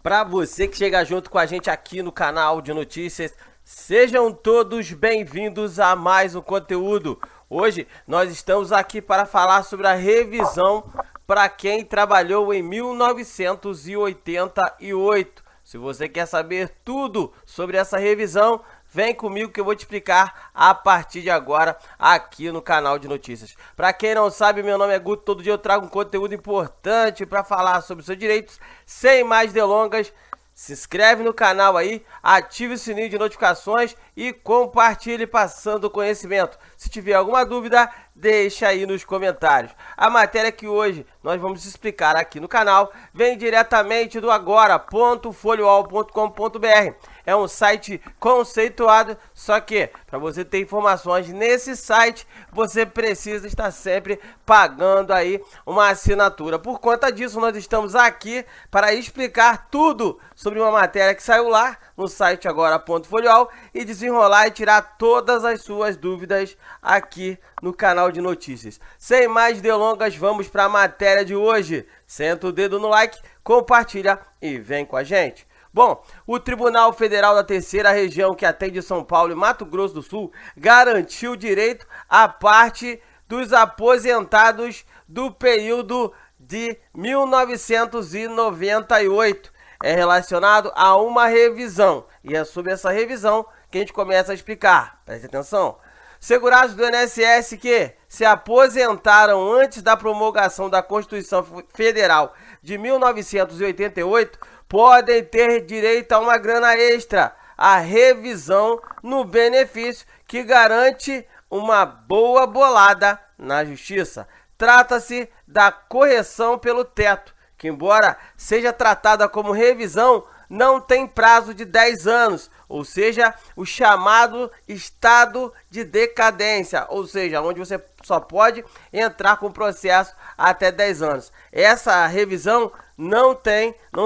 Para você que chega junto com a gente aqui no canal de notícias, sejam todos bem-vindos a mais um conteúdo. Hoje nós estamos aqui para falar sobre a revisão para quem trabalhou em 1988. Se você quer saber tudo sobre essa revisão, vem comigo que eu vou te explicar a partir de agora aqui no canal de notícias. Para quem não sabe, meu nome é Guto, todo dia eu trago um conteúdo importante para falar sobre os seus direitos. Sem mais delongas, se inscreve no canal aí, ative o sininho de notificações e compartilhe passando o conhecimento. Se tiver alguma dúvida, deixa aí nos comentários. A matéria que hoje nós vamos explicar aqui no canal vem diretamente do agora.foliol.com.br. É um site conceituado, só que para você ter informações nesse site, você precisa estar sempre pagando aí uma assinatura. Por conta disso, nós estamos aqui para explicar tudo sobre uma matéria que saiu lá no site agora.foliol e desenrolar e tirar todas as suas dúvidas aqui no canal de notícias. Sem mais delongas, vamos para a matéria de hoje. Senta o dedo no like, compartilha e vem com a gente. Bom, o Tribunal Federal da Terceira Região, que atende São Paulo e Mato Grosso do Sul, garantiu direito à parte dos aposentados do período de 1998. É relacionado a uma revisão, e é sobre essa revisão que a gente começa a explicar. Preste atenção. Segurados do INSS que se aposentaram antes da promulgação da Constituição Federal de 1988 podem ter direito a uma grana extra, a revisão no benefício que garante uma boa bolada na justiça. Trata-se da correção pelo teto, que embora seja tratada como revisão, não tem prazo de 10 anos, ou seja, o chamado estado de decadência, ou seja, onde você só pode entrar com processo até 10 anos. Essa revisão não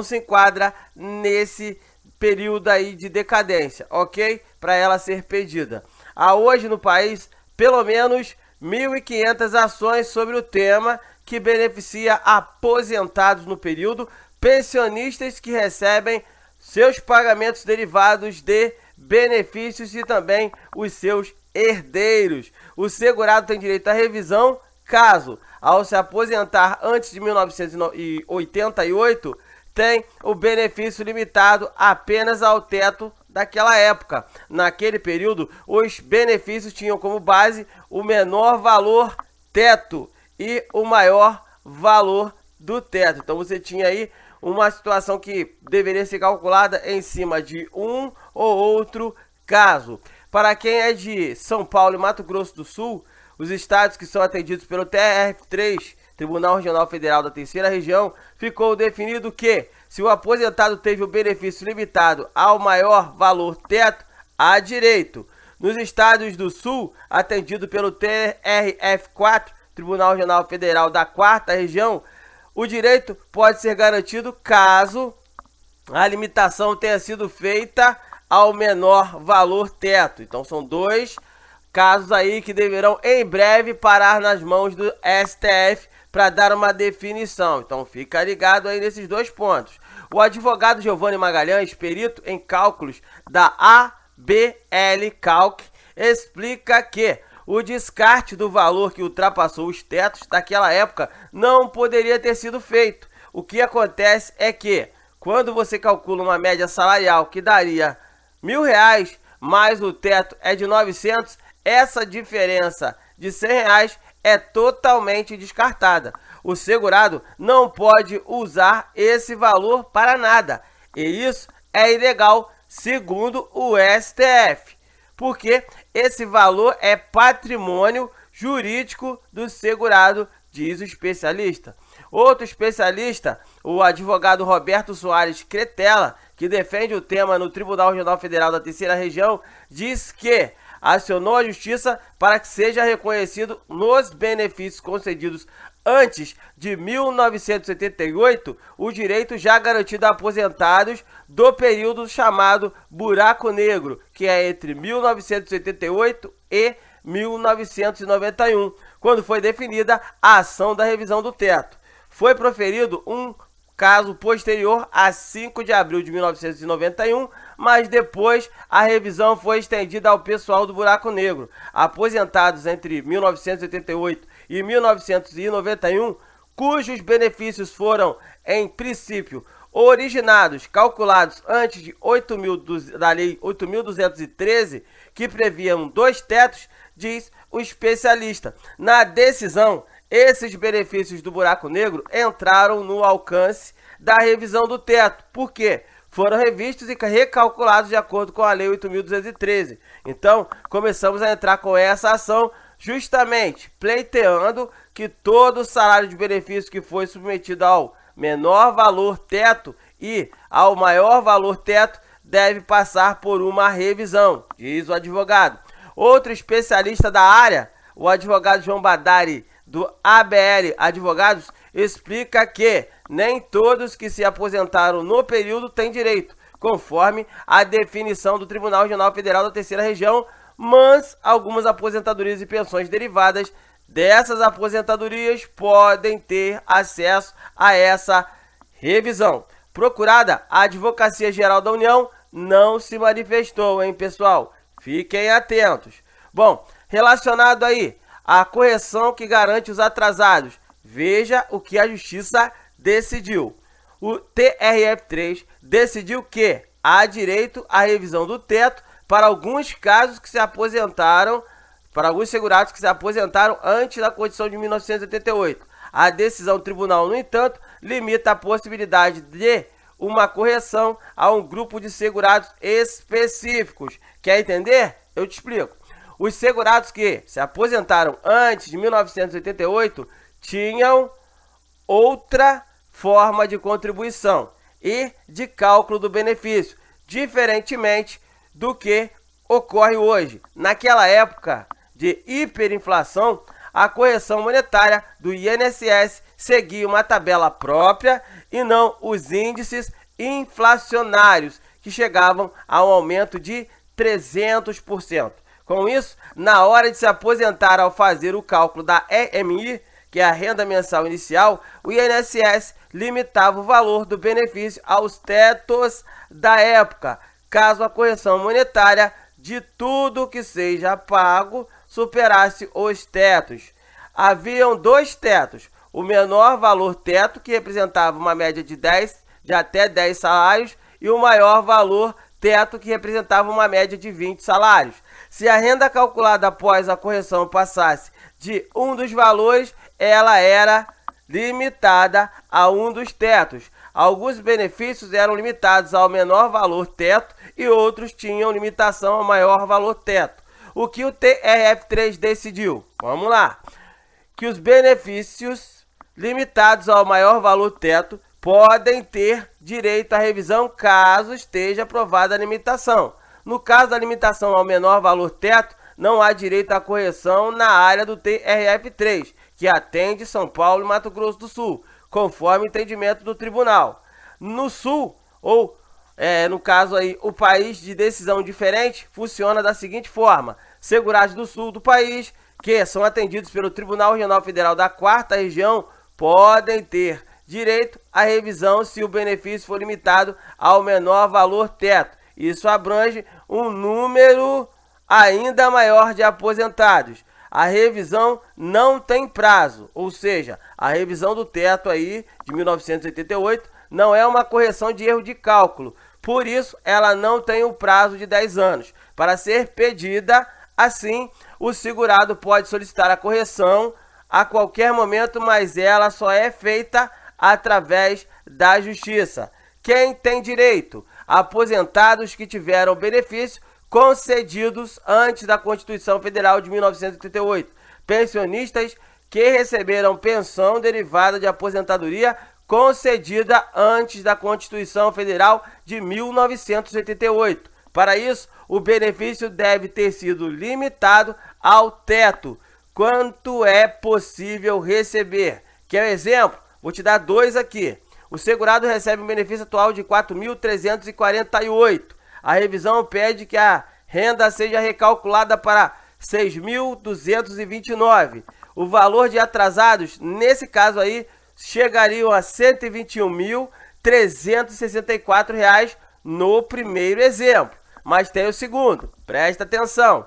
se enquadra nesse período aí de decadência, ok? Para ela ser pedida. Há hoje no país pelo menos 1.500 ações sobre o tema que beneficia aposentados no período, pensionistas que recebem seus pagamentos derivados de benefícios e também os seus herdeiros. O segurado tem direito à revisão caso, ao se aposentar antes de 1988, tem o benefício limitado apenas ao teto daquela época. Naquele período, os benefícios tinham como base o menor valor teto e o maior valor do teto. Então você tinha aí uma situação que deveria ser calculada em cima de um ou outro caso. Para quem é de São Paulo e Mato Grosso do Sul, os estados que são atendidos pelo TRF3, Tribunal Regional Federal da Terceira Região, ficou definido que, se o aposentado teve o benefício limitado ao maior valor teto, há direito. Nos estados do Sul, atendido pelo TRF4, Tribunal Regional Federal da Quarta Região, o direito pode ser garantido caso a limitação tenha sido feita ao menor valor teto. Então são dois casos aí que deverão em breve parar nas mãos do STF para dar uma definição. Então fica ligado aí nesses dois pontos. O advogado Giovanni Magalhães, perito em cálculos da ABL Calc, explica que o descarte do valor que ultrapassou os tetos daquela época não poderia ter sido feito. O que acontece é que, quando você calcula uma média salarial que daria R$1.000, mais o teto é de 900, essa diferença de R$100 é totalmente descartada. O segurado não pode usar esse valor para nada. E isso é ilegal, segundo o STF. Porque esse valor é patrimônio jurídico do segurado, diz o especialista. Outro especialista, o advogado Roberto Soares Cretella, que defende o tema no Tribunal Regional Federal da Terceira Região, diz que acionou a justiça para que seja reconhecido nos benefícios concedidos antes de 1978 o direito já garantido a aposentados do período chamado buraco negro, que é entre 1988 e 1991, quando foi definida a ação da revisão do teto. Foi proferido um caso posterior a 5 de abril de 1991, mas depois a revisão foi estendida ao pessoal do buraco negro, aposentados entre 1988 e 1991, cujos benefícios foram, em princípio, originados, calculados antes de da Lei 8.213, que previam 2 tetos, diz o especialista. Na decisão, esses benefícios do buraco negro entraram no alcance da revisão do teto, porque foram revistos e recalculados de acordo com a Lei 8.213. Então, começamos a entrar com essa ação, justamente pleiteando que todo o salário de benefício que foi submetido ao menor valor teto e ao maior valor teto deve passar por uma revisão, diz o advogado. Outro especialista da área, o advogado João Badari, do ABL Advogados, explica que nem todos que se aposentaram no período têm direito, conforme a definição do Tribunal Regional Federal da Terceira Região, mas algumas aposentadorias e pensões derivadas dessas aposentadorias podem ter acesso a essa revisão. Procurada, a Advocacia Geral da União não se manifestou, hein, pessoal? Fiquem atentos. Bom, relacionado aí à correção que garante os atrasados, veja o que a Justiça decidiu. O TRF3 decidiu que há direito à revisão do teto para alguns casos que se aposentaram, para alguns segurados que se aposentaram antes da Constituição de 1988. A decisão do tribunal, no entanto, limita a possibilidade de uma correção a um grupo de segurados específicos. Quer entender? Eu te explico. Os segurados que se aposentaram antes de 1988 tinham outra forma de contribuição e de cálculo do benefício, diferentemente do que ocorre hoje. Naquela época de hiperinflação, a correção monetária do INSS seguia uma tabela própria e não os índices inflacionários, que chegavam a um aumento de 300%. Com isso, na hora de se aposentar ao fazer o cálculo da EMI, que é a renda mensal inicial, o INSS limitava o valor do benefício aos tetos da época, caso a correção monetária de tudo que seja pago superasse os tetos. Haviam 2 tetos, o menor valor teto, que representava uma média de até 10 salários, e o maior valor teto, que representava uma média de 20 salários. Se a renda calculada após a correção passasse de um dos valores, ela era limitada a um dos tetos. Alguns benefícios eram limitados ao menor valor teto e outros tinham limitação ao maior valor teto. O que o TRF3 decidiu? Vamos lá. Que os benefícios limitados ao maior valor teto podem ter direito à revisão caso esteja aprovada a limitação. No caso da limitação ao menor valor teto, não há direito à correção na área do TRF3, que atende São Paulo e Mato Grosso do Sul, conforme o entendimento do tribunal. No Sul, ou no caso aí, o país de decisão diferente, funciona da seguinte forma: segurados do sul do país, que são atendidos pelo Tribunal Regional Federal da 4ª Região, podem ter direito à revisão se o benefício for limitado ao menor valor teto. Isso abrange um número ainda maior de aposentados. A revisão não tem prazo, ou seja, a revisão do teto aí de 1988 não é uma correção de erro de cálculo. Por isso, ela não tem o prazo de 10 anos. Para ser pedida, assim, o segurado pode solicitar a correção a qualquer momento, mas ela só é feita através da Justiça. Quem tem direito? Aposentados que tiveram benefício concedidos antes da Constituição Federal de 1988. Pensionistas que receberam pensão derivada de aposentadoria concedida antes da Constituição Federal de 1988. Para isso, o benefício deve ter sido limitado ao teto. Quanto é possível receber? Quer um exemplo? Vou te dar 2 aqui. O segurado recebe um benefício atual de R$ 4.348. A revisão pede que a renda seja recalculada para R$ 6.229. O valor de atrasados, nesse caso aí, chegariam a R$ 121.364 no primeiro exemplo. Mas tem o segundo, presta atenção.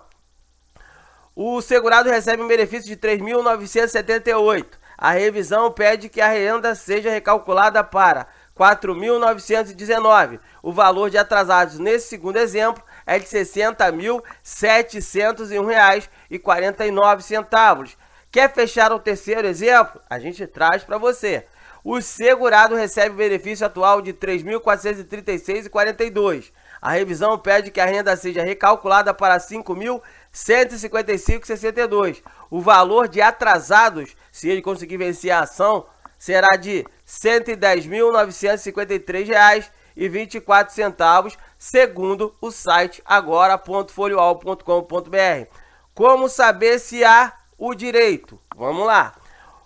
O segurado recebe um benefício de R$ 3.978. A revisão pede que a renda seja recalculada para R$ 4.919. O valor de atrasados nesse segundo exemplo é de R$ 60.701,49. Quer fechar o terceiro exemplo? A gente traz para você. O segurado recebe o benefício atual de R$ 3.436,42. A revisão pede que a renda seja recalculada para R$ 5.155,62. O valor de atrasados, se ele conseguir vencer a ação, será de R$ 110.953,24, segundo o site agora.folioal.com.br. Como saber se há o direito? Vamos lá.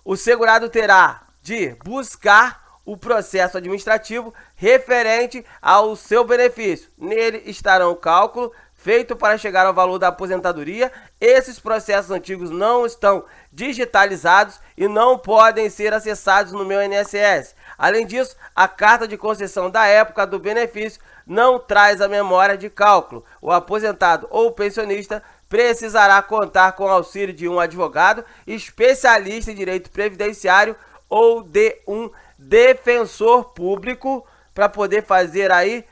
O segurado terá de buscar o processo administrativo referente ao seu benefício. Nele estarão o cálculo feito para chegar ao valor da aposentadoria. Esses processos antigos não estão digitalizados e não podem ser acessados no meu INSS. Além disso, a carta de concessão da época do benefício não traz a memória de cálculo. O aposentado ou pensionista precisará contar com o auxílio de um advogado especialista em direito previdenciário ou de um defensor público para poder fazer aí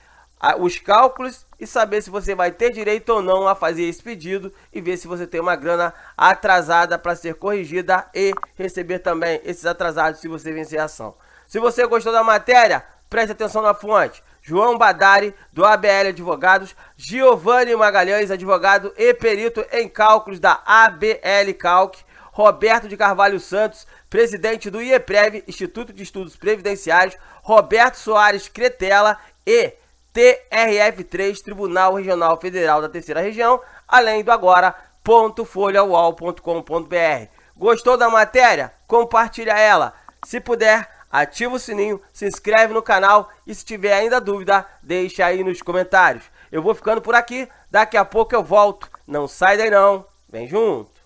os cálculos e saber se você vai ter direito ou não a fazer esse pedido e ver se você tem uma grana atrasada para ser corrigida e receber também esses atrasados se você vencer a ação. Se você gostou da matéria, preste atenção na fonte. João Badari, do ABL Advogados, Giovanni Magalhães, advogado e perito em cálculos da ABL Calc, Roberto de Carvalho Santos, presidente do IEPREV, Instituto de Estudos Previdenciários, Roberto Soares Cretela e TRF3, Tribunal Regional Federal da Terceira Região, além do agora.folioal.com.br. Gostou da matéria? Compartilha ela. Se puder, ativa o sininho, se inscreve no canal e se tiver ainda dúvida, deixa aí nos comentários. Eu vou ficando por aqui, daqui a pouco eu volto. Não sai daí não, vem junto!